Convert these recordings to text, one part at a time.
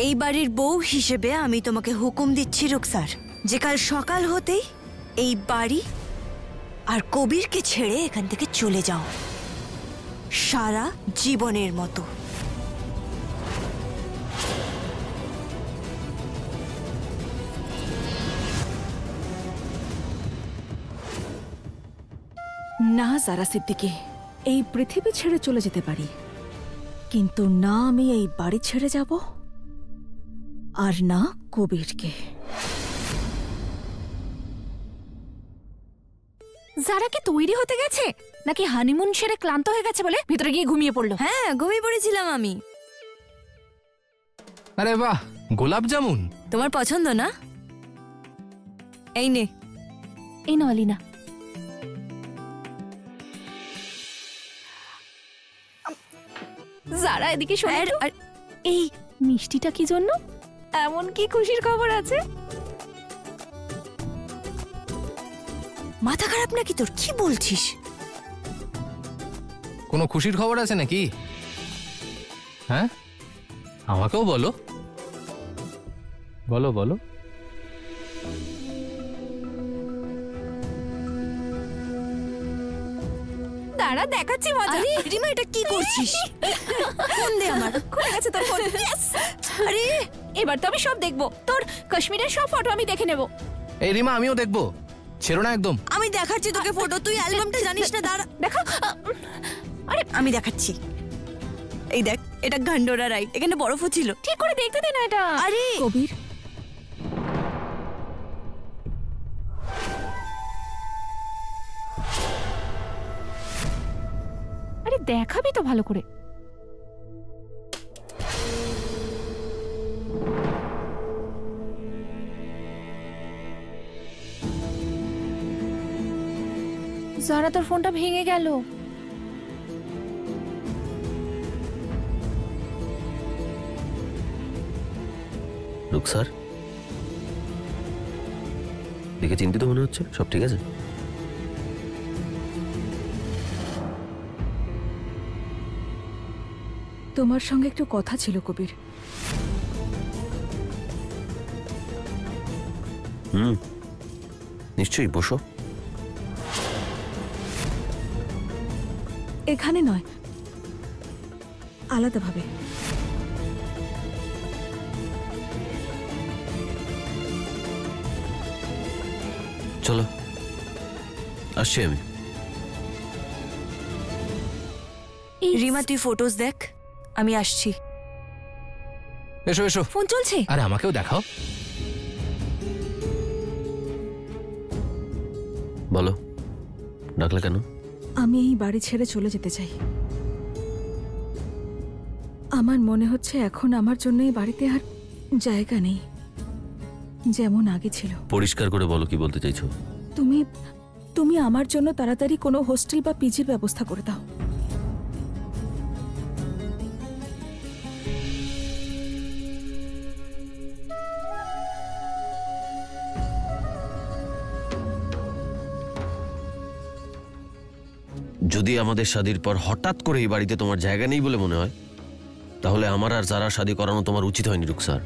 এই বাড়ির বউ হিসেবে আমি তোমাকে হুকুম দিচ্ছি রুকসার, যে কাল সকাল হতেই এই বাড়ি আর কবিরকে ছেড়ে এখান থেকে চলে যাও সারা জীবনের মতো। না যারা সিদ্দিকী, এই পৃথিবী ছেড়ে চলে যেতে পারি, কিন্তু না আমি এই বাড়ি ছেড়ে যাব, আর না কবিরকে। যারা কি তৈরি হতে গেছে নাকি হানিমুন সেরে ক্লান্ত হয়ে গেছে বলে ভিতরে গিয়ে ঘুমিয়ে পড়লো? হ্যাঁ, ঘুমিয়ে পড়েছিলাম আমি। আরে বাহ, গোলাপ জামুন তোমার পছন্দ না? এই নে। এই নাও আলিনা। যারা এদিকে শোনো তো, এই মিষ্টিটা কি জন্য? এমন কি খুশির খবর আছে? মাথা খারাপ নাকি তোর? কি বলছিস? কোনো খুশির খবর আছে নাকি? হ্যাঁ, আমাকেও বলো বলো বলো। দাঁড়া, দেখাচ্ছি মজা। আরে রিমা, এটা কি করছিস? ফোন দে আমার। খুলে গেছে তোর ফোন। আরে এবার তো আমি সব দেখবো, তোর কাশ্মীরের সব ফটো আমি দেখে নেব। এই রিমা, আমিও দেখবো, ছেড়ো না একদম। আমি দেখাচ্ছি তোকে ফটো, তুই অ্যালবামটা জানিস না? দাঁড়া দেখা। আরে আমি দেখাচ্ছি, এই দেখ, এটা গান্ডোরা রাইট, এখানে বরফও ছিল। ঠিক করে দেখতে দে না এটা। আরে কবির, আরে দেখাবি তো ভালো করে। যারা তোর ফোনটা ভেঙে গেল। রুকসার, দেখে চিন্তিত মনে হচ্ছে। সব ঠিক আছে? তোমার সঙ্গে একটু কথা ছিল কবির। নিশ্চয়ই, বসো। এখানে নয়, আলাদাভাবে। চলো, আসছি আমি। রিমা, তুই ফটোজ দেখ, আমি আসছি। এসো এসো। ফোন চলছে? আরে আমাকেও দেখাও। বলো, ডাকলে কেন? আমি এই বাড়ি ছেড়ে চলে যেতে চাই। আমার মনে হচ্ছে এখন আমার জন্য এই বাড়িতে আর জায়গা নেই যেমন আগে ছিল। পরিষ্কার করে বলো, কি বলতে চাইছো? তুমি তুমি আমার জন্য তাড়াতাড়ি কোনো হোস্টেল বা পিজির ব্যবস্থা করে দাও। যদি আমাদের শাদীর পর হঠাৎ করে এই বাড়িতে তোমার জায়গা নেই বলে মনে হয়, তাহলে আমার আর যারা শাদী করানো তোমার উচিত হয়নি রুকসার।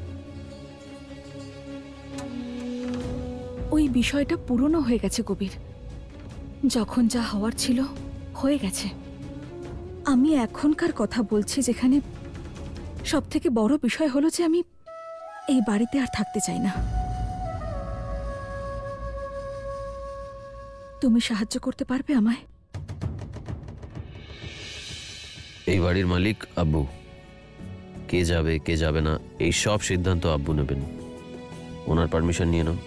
ওই বিষয়টা পুরনো হয়ে গেছে কবির। যখন যা হওয়ার ছিল হয়ে গেছে। আমি এখনকার কথা বলছি, যেখানে সবথেকে বড় বিষয় হলো যে আমি এই বাড়িতে আর থাকতে চাই না। তুমি সাহায্য করতে পারবে আমায়? এই বাড়ির মালিক আব্বু। কে যাবে কে যাবে না এই সব সিদ্ধান্ত আব্বু নেবেন। ওনার পারমিশন নিয়ে নাও,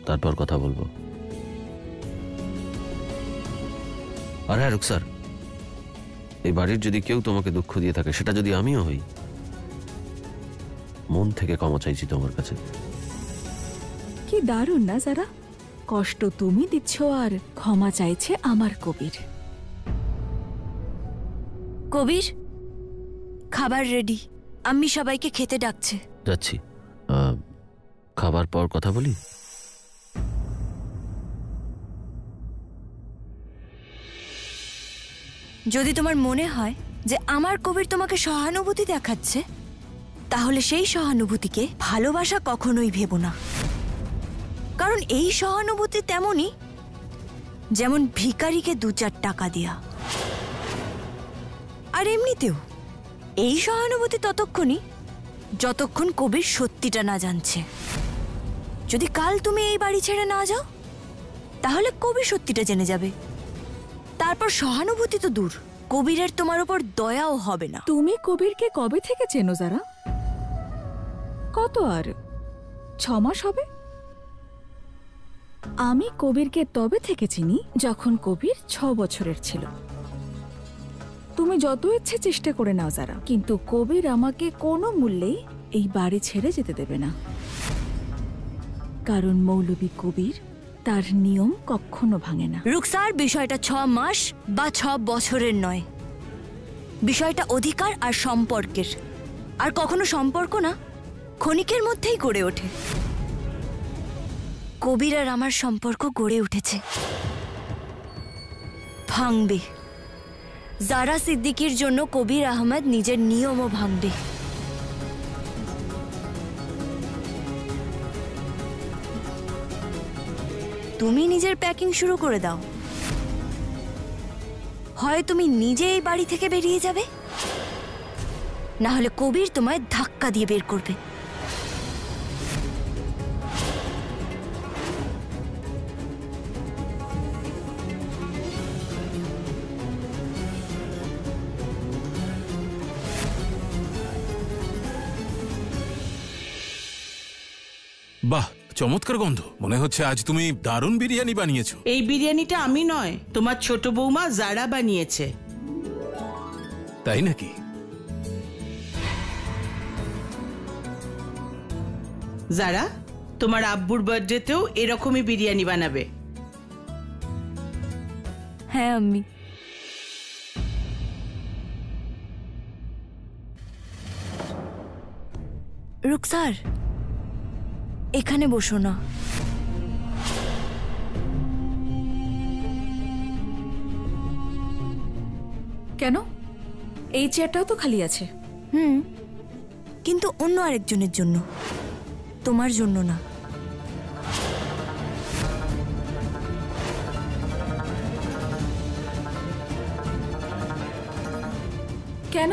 তারপর কথা বলবো। আর হ্যাঁ রুকসার, এই বাড়ির যদি কেউ তোমাকে দুঃখ দিয়ে থাকে, সেটা যদি আমিও হই, মন থেকে ক্ষমা চাইছি তোমার কাছে। কি দারুণ না যারা, কষ্ট তুমি দিচ্ছ আর ক্ষমা চাইছে আমার কবির। কবির, খাবার রেডি, আম্মি সবাইকে খেতে ডাকছে। যাচ্ছি, খাবার পর কথা বলি। যদি তোমার মনে হয় যে আমার কবির তোমাকে সহানুভূতি দেখাচ্ছে, তাহলে সেই সহানুভূতিকে ভালোবাসা কখনোই ভেবো না, কারণ এই সহানুভূতি তেমনই যেমন ভিখারিকে 2-4 টাকা দেয়া। আর এমনিতেও এই সহানুভূতি ততক্ষণই যতক্ষণ কবির সত্যিটা না জানছে। যদি কাল তুমি এই বাড়ি ছেড়ে না যাও তাহলে কবির সত্যিটা জেনে যাবে, তারপর সহানুভূতি তো দূর, কবিরের তোমার উপর দয়াও হবে না। তুমি কবিরকে কবে থেকে চেনো যারা? কত আর 6 মাস হবে? আমি কবিরকে তবে থেকে চিনি যখন কবির 6 বছরের ছিল। তুমি যত ইচ্ছে চেষ্টা করে নাও যারা, কিন্তু কবির আমাকে কোনো মূল্যেই এই বাড়ি ছেড়ে যেতে দেবে না, কারণ মৌলভী কবির তার নিয়ম কখনো ভাঙে না। রুকসার, বিষয়টা 6 মাস বা 6 বছরের নয়, বিষয়টা অধিকার আর সম্পর্কের। আর কখনো সম্পর্ক না ক্ষণিকের মধ্যেই গড়ে ওঠে। কবির আর আমার সম্পর্ক গড়ে উঠেছে, ভাঙবে। জারা সিদ্দিকীর জন্য কবির আহমেদ নিজের নিয়মও ভাঙবে। তুমি নিজের প্যাকিং শুরু করে দাও, হয় তুমি নিজে এই বাড়ি থেকে বেরিয়ে যাবে, না হলে কবির তোমায় ধাক্কা দিয়ে বের করবে। বাহ, চমৎকার গন্ধ। মনে হচ্ছে আজ তুমি দারুণ বিরিয়ানি বানিয়েছো। এই বিরিয়ানিটা আমি নয়, তোমার ছোট বৌমা জারা বানিয়েছে। তাই নাকি? জারা, তোমার আব্বুর বার্থডেতেও এরকমই বিরিয়ানি বানাবে। হ্যাঁ আম্মি। রুকসার, এখানে বসো না। কেন? এই চেয়ারটাও তো খালি আছে। কিন্তু অন্য আরেকজনের জন্য, তোমার জন্য না। কেন?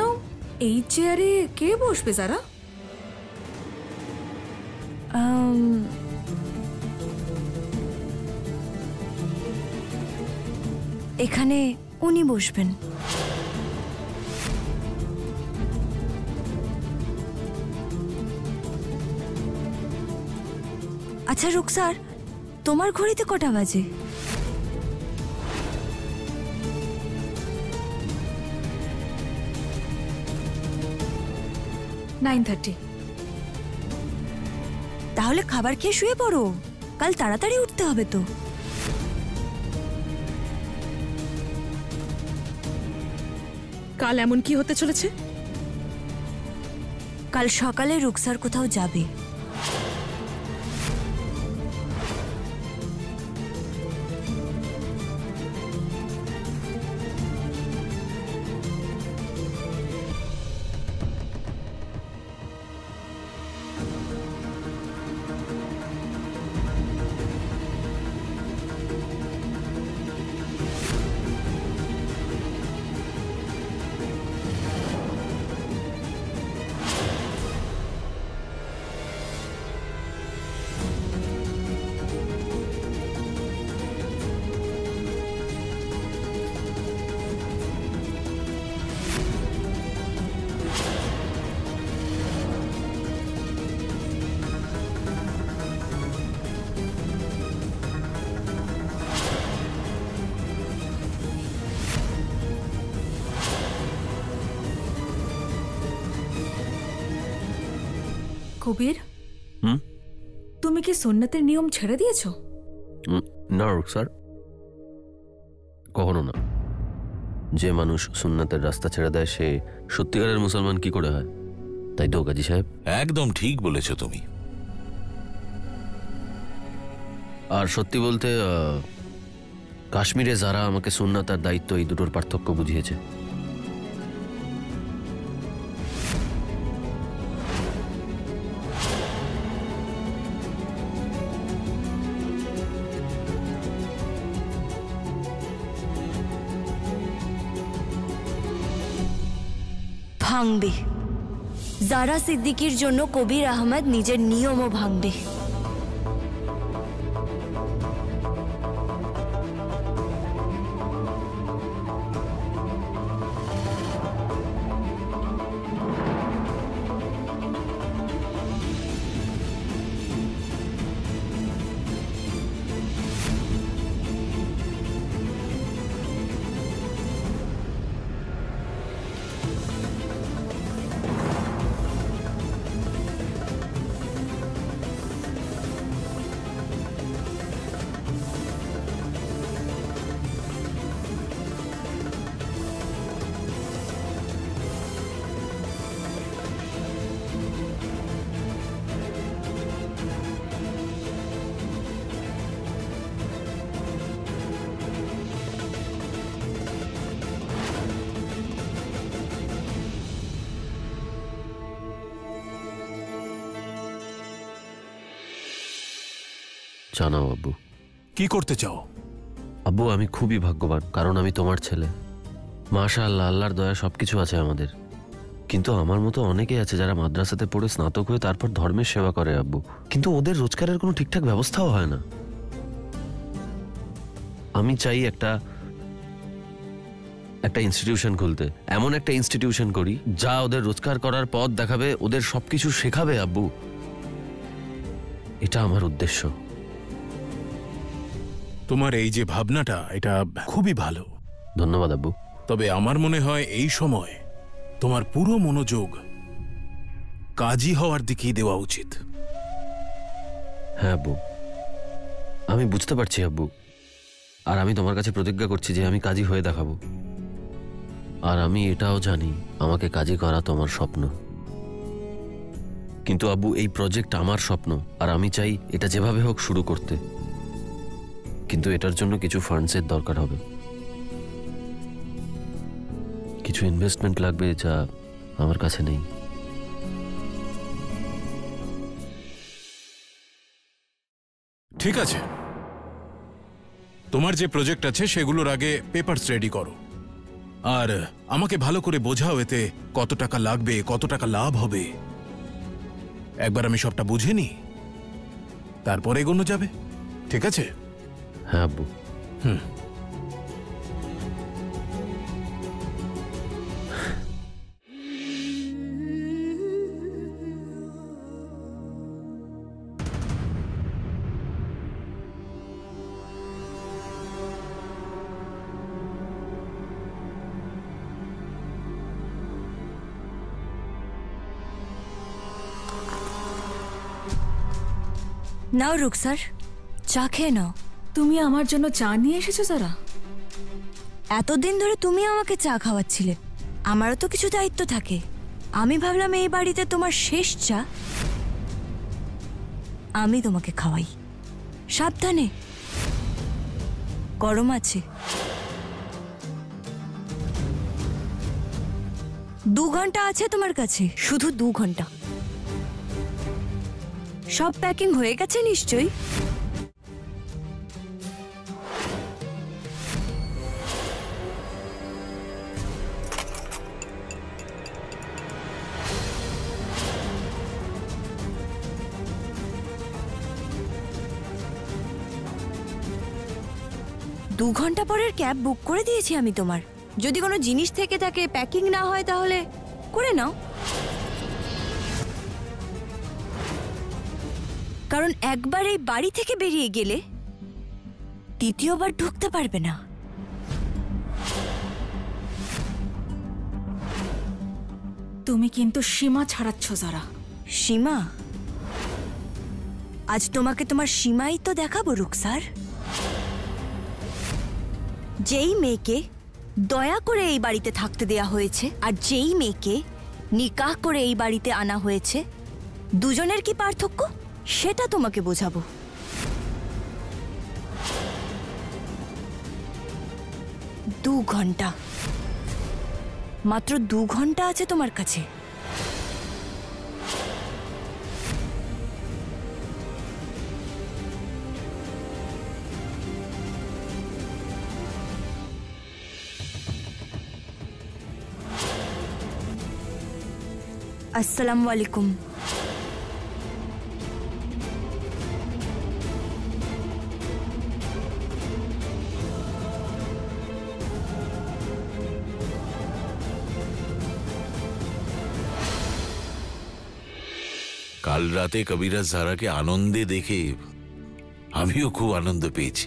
এই চেয়ারে কে বসবে যারা? এখানে উনি বসবেন। আচ্ছা রুকসার, তোমার ঘড়িতে কটা বাজে? 9:30। তাহলে খাবার খেয়ে শুয়ে পড়ো, কাল তাড়াতাড়ি উঠতে হবে তো। কাল এমন কি হতে চলেছে? কাল সকালে রুকসার কোথাও যাবে। কবির, তুমি কি সুন্নতের নিয়ম ছেড়ে দিয়েছো? না রুকসার, কখনো না। যে মানুষ সুন্নাতের রাস্তা ছেড়ে দেয় সে সত্যিকারের মুসলমান কি করে হয়? তাই তো গাজী সাহেব? একদম ঠিক বলেছো তুমি। আর সত্যি বলতে কাশ্মীরে যারা আমাকে সুন্নাত আর দায়িত্ব এই দুটোর পার্থক্য বুঝিয়েছে। ভাঙবে। জারা সিদ্দিকীর জন্য কবির আহমেদ নিজের নিয়মও ভাঙবে। জানাও আব্বু। কি করতে চাও? আব্বু আমি খুবই ভাগ্যবান, কারণ আমি তোমার ছেলে। মাশাআল্লাহ, আল্লাহর দয়া সবকিছু আছে আমাদের। কিন্তু আমার মতো অনেকেই আছে যারা মাদ্রাসাতে পড়ে স্নাতক হয়ে তারপর ধর্মের সেবা করে আব্বু, কিন্তু ওদের রোজগারের কোনো ঠিকঠাক ব্যবস্থাও হয় না। আমি চাই একটা ইনস্টিটিউশন খুলতে, এমন একটা ইনস্টিটিউশন করি যা ওদের রোজগার করার পথ দেখাবে, ওদের সবকিছু শেখাবে আব্বু। এটা আমার উদ্দেশ্য। তোমার এই যে ভাবনাটা, এটা খুবই ভালো। ধন্যবাদ আব্বু। তবে আমার মনে হয় এই সময় তোমার পুরো মনোযোগ কাজী হওয়ার দিকেই দেওয়া উচিত। হ্যাঁ আব্বু, আমি বুঝতে পারছি আব্বু। আর আমি তোমার কাছে প্রতিজ্ঞা করছি যে আমি কাজী হয়ে দেখাবো। আর আমি এটাও জানি আমাকে কাজী করা তোমার স্বপ্ন। কিন্তু আব্বু, এই প্রজেক্ট আমার স্বপ্ন, আর আমি চাই এটা যেভাবে হোক শুরু করতে। কিন্তু এটার জন্য কিছু ফান্ডসের দরকার হবে, কিছু ইনভেস্টমেন্ট লাগবে যা আমার কাছে নেই। ঠিক আছে, তোমার যে প্রজেক্ট আছে সেগুলোর আগে পেপারস রেডি করো, আর আমাকে ভালো করে বোঝাও এতে কত টাকা লাগবে, কত টাকা লাভ হবে। একবার আমি সবটা বুঝে নিই, তারপরে এগোনো যাবে। ঠিক আছে? হ্যাঁ আব্বু। নাও রুকসার, চা খেয়ে নাও। তুমি আমার জন্য চা নিয়ে এসেছো যারা? এতদিন ধরে তুমি আমাকে চা খাওয়াচ্ছিলে, আমারও তো কিছু দায়িত্ব থাকে। আমি ভাবলাম এই বাড়িতে তোমার শেষ চা আমি তোমাকে খাওয়াই। সাবধানে, গরম আছে। 2 ঘন্টা আছে তোমার কাছে, শুধু 2 ঘন্টা। সব প্যাকিং হয়ে গেছে নিশ্চয়ই? দু ঘন্টা পরের ক্যাব বুক করে দিয়েছি আমি তোমার। যদি কোনো জিনিস থেকে থাকে, প্যাকিং না হয়, তাহলে করে নাও। কারণ একবার এই বাড়ি থেকে বেরিয়ে গেলে দ্বিতীয়বার ঢুকতে পারবে না। তুমি কিন্তু সীমা ছাড়াচ্ছ যারা। সীমা? আজ তোমাকে তোমার সীমাই তো দেখাবো রুকসার। যেই মেয়েকে দয়া করে এই বাড়িতে থাকতে দেয়া হয়েছে আর যেই মেয়েকে নিকাহ করে এই বাড়িতে আনা হয়েছে, দুজনের কি পার্থক্য সেটা তোমাকে বোঝাবো। দু ঘন্টা, মাত্র 2 ঘন্টা আছে তোমার কাছে। আসসালামু আলাইকুম। কাল রাতে কবিরাজ জারাকে আনন্দে দেখে আমিও খুব আনন্দ পেয়েছি।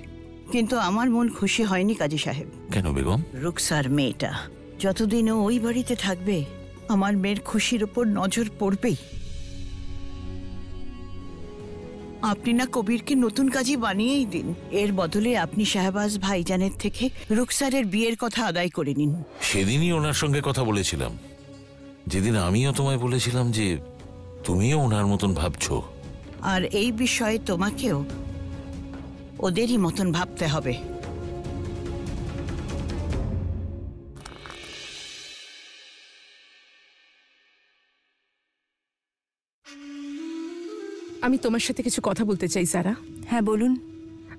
কিন্তু আমার মন খুশি হয়নি কাজী সাহেব। কেন বেগম? রুকসার মেয়েটা যতদিন ও ওই বাড়িতে থাকবে আমার মেয়ের খুশির উপর নজর পড়বেই। আপনি না কবিরকে নতুন কাজী বানিয়েই দিন, এর বদলে আপনি শাহবাজ ভাইজানের থেকে রুকসারের বিয়ের কথা আদায় করে নিন। সেদিনই ওনার সঙ্গে কথা বলেছিলাম, যেদিন আমিও তোমায় বলেছিলাম যে তুমিও ওনার মতন ভাবছো। আর এই বিষয়ে তোমাকেও ওদেরই মতন ভাবতে হবে। আমি তোমার সাথে কিছু কথা বলতে চাই সারা। হ্যাঁ বলুন।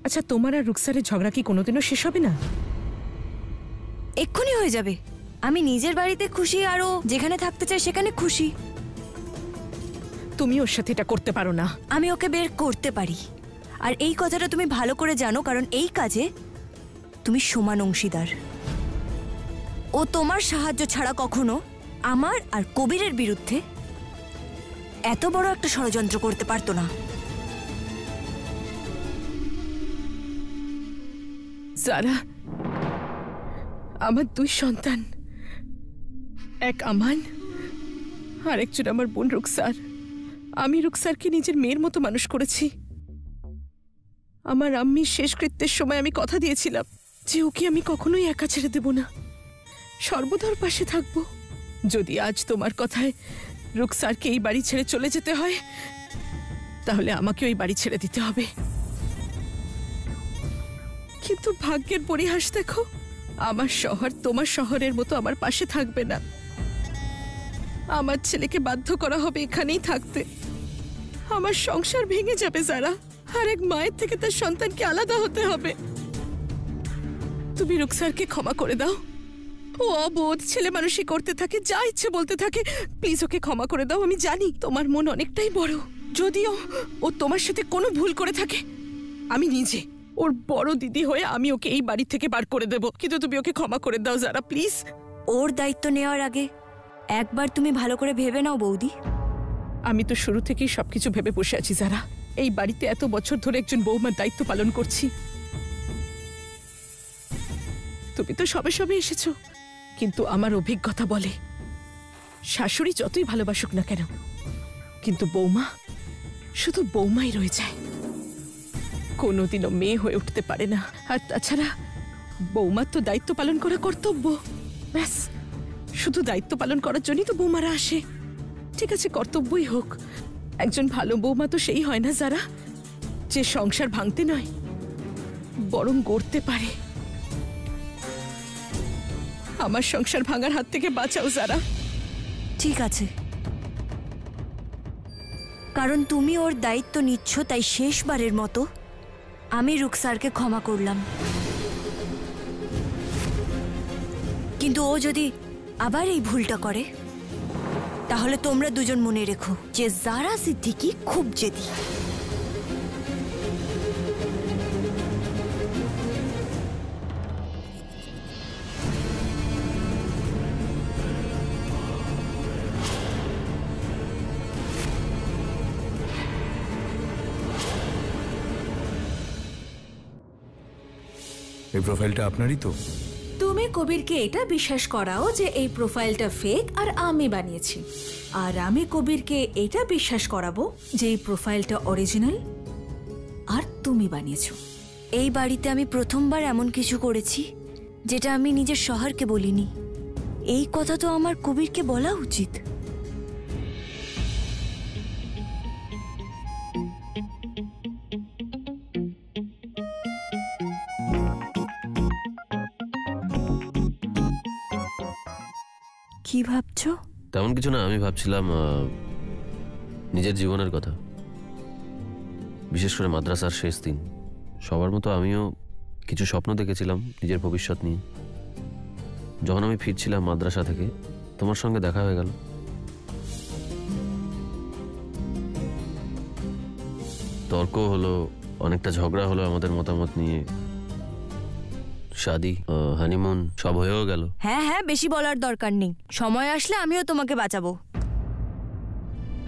আচ্ছা, তোমার আর রুকসারের ঝগড়া কি কোনোদিনও শেষ হবে না? এক্ষুনি হয়ে যাবে। আমি নিজের বাড়িতে খুশি, আরও যেখানে থাকতে চাই সেখানে খুশি। তুমি ওর সাথে এটা করতে পারো না। আমি ওকে বের করতে পারি, আর এই কথাটা তুমি ভালো করে জানো, কারণ এই কাজে তুমি সমান অংশীদার। ও তোমার সাহায্য ছাড়া কখনো আমার আর কবিরের বিরুদ্ধে এত বড় একটা ষড়যন্ত্র করতে পারতো না। সারা, আমার দুই সন্তান, এক আমান আর একজন আমার বোন রুকসার। আমি রুকসারকে নিজের মেয়ের মতো মানুষ করেছি। আমার আম্মির শেষকৃত্যের সময় আমি কথা দিয়েছিলাম যে ওকে আমি কখনোই একা ছেড়ে দেব না, সর্বদা ওর পাশে থাকবো। যদি আজ তোমার কথায় রুকসারকে এই বাড়ি ছেড়ে চলে যেতে হয়, তাহলে আমাকে ওই বাড়ি ছেড়ে দিতে হবে। কিন্তু ভাগ্যের পরিহাস দেখো, আমার শহর তোমার শহরের মতো আমার পাশে থাকবে না। আমার ছেলেকে বাধ্য করা হবে এখানেই থাকতে। আমার সংসার ভেঙে যাবে যারা, আর এক মায়ের থেকে তার সন্তানকে আলাদা হতে হবে। তুমি রুকসারকে ক্ষমা করে দাও। ও অবোধ ছেলে মানুষই করতে থাকে, যা ইচ্ছে বলতে থাকে। প্লিজ ওকে ক্ষমা করে দাও। আমি জানি তোমার মন অনেকটাই বড়। যদিও ও তোমার সাথে কোনো ভুল করে থাকে, আমি নিজে ওর বড় দিদি হয়ে আমি ওকে এই বাড়ি থেকে বার করে দেব। কিন্তু তুমি ওকে ক্ষমা করে দাও যারা, প্লিজ। ওর দায়িত্ব নেওয়ার আগে একবার তুমি ভালো করে ভেবে নাও বৌদি। আমি তো শুরু থেকেই সবকিছু ভেবে বসে আছি যারা। এই বাড়িতে এত বছর ধরে একজন বৌমার দায়িত্ব পালন করছি। তুমি তো সবে সবে এসেছো, কিন্তু আমার অভিজ্ঞতা বলে শাশুড়ি যতই ভালোবাসুক না কেন, কিন্তু বৌমা শুধু বৌমাই রয়ে যায়, কোনোদিনও মেয়ে হয়ে উঠতে পারে না। আর তাছাড়া বৌমার তো দায়িত্ব পালন করা কর্তব্য। ব্যাস, শুধু দায়িত্ব পালন করার জন্যই তো বৌমারা আসে। ঠিক আছে, কর্তব্যই হোক। একজন ভালো বৌমা তো সেই হয় না যারা, যে সংসার ভাঙতে নয় বরং গড়তে পারে। আমার সংসার ভাঙার হাত থেকে বাঁচাও যারা। ঠিক আছে, কারণ তুমি ওর দায়িত্ব নিচ্ছ, তাই শেষবারের মতো আমি রুকসারকে ক্ষমা করলাম। কিন্তু ও যদি আবার এই ভুলটা করে, তাহলে তোমরা দুজন মনে রেখো যে জারা সিদ্দিকী খুব জেদি। এই প্রোফাইলটা আপনারই তো? তুমি কবিরকে এটা বিশ্বাস করাও যে এই প্রোফাইলটা ফেক আর আমি বানিয়েছি, আর আমি কবিরকে এটা বিশ্বাস করাবো যে এই প্রোফাইলটা অরিজিনাল আর তুমি বানিয়েছো। এই বাড়িতে আমি প্রথমবার এমন কিছু করেছি যেটা আমি নিজের শহরকে বলিনি। এই কথা তো আমার কবিরকে বলা উচিত। কি ভাবছো? তেমন কিছু না, আমি ভাবছিলাম নিজের জীবনের কথা, বিশেষ করে মাদ্রাসার শেষ দিন। সবার মতো আমিও কিছু স্বপ্ন দেখেছিলাম নিজের ভবিষ্যৎ নিয়ে। যখন আমি ফিরছিলাম মাদ্রাসা থেকে, তোমার সঙ্গে দেখা হয়ে গেল। তর্ক হলো, অনেকটা ঝগড়া হলো আমাদের মতামত নিয়ে, শাদি, হানিমুন সব হয়েও গেল। হ্যাঁ হ্যাঁ, বেশি বলার দরকার নেই। সময় আসলে আমিও তোমাকে বাঁচাবো।